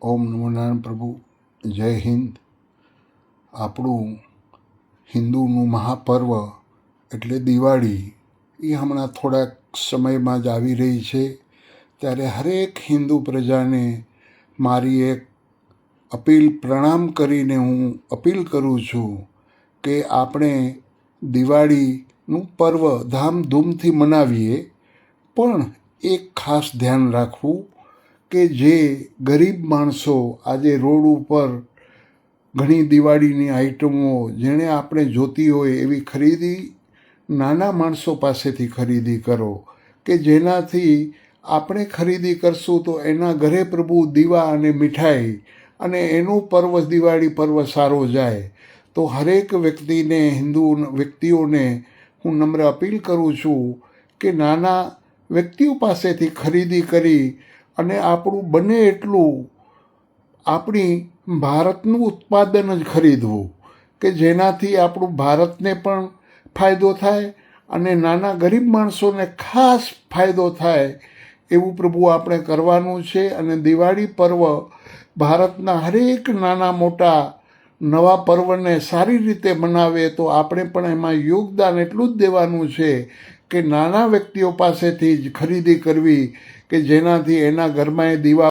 ઓમ નમો નારાયણ પ્રભુ. જય હિન્દ. આપણું હિન્દુનું મહાપર્વ એટલે દિવાળી એ હમણાં થોડાક સમયમાં જ આવી રહી છે. ત્યારે હરેક હિન્દુ પ્રજાને મારી એક અપીલ, પ્રણામ કરીને હું અપીલ કરું છું કે આપણે દિવાળીનું પર્વ ધામધૂમથી મનાવીએ, પણ એક ખાસ ધ્યાન રાખવું કે જે ગરીબ માણસો આજે રોડ ઉપર ઘણી દિવાળીની આઈટમો જેણે આપણે જોતી હોય એવી ખરીદી નાના માણસો પાસેથી ખરીદી કરો, કે જેનાથી આપણે ખરીદી કરશું તો એના ઘરે પ્રભુ દીવા અને મીઠાઈ અને એનું પર્વ, દિવાળી પર્વ સારો જાય. તો હરેક વ્યક્તિને, હિન્દુ વ્યક્તિઓને હું નમ્ર અપીલ કરું છું કે નાના વ્યક્તિઓ પાસેથી ખરીદી કરી અને આપણું બને એટલું આપણી ભારતનું ઉત્પાદન જ ખરીદવું, કે જેનાથી આપણું ભારતને પણ ફાયદો થાય અને નાના ગરીબ માણસોને ખાસ ફાયદો થાય એવું પ્રભુ આપણે કરવાનું છે. અને દિવાળી પર્વ ભારતના હરેક નાના મોટા નવા પર્વને સારી રીતે મનાવે તો આપણે પણ એમાં યોગદાન એટલું જ દેવાનું છે કે નાના વ્યક્તિઓ પાસેથી જ ખરીદી કરવી, કે જેનાથી એના ઘરમાં એ દીવા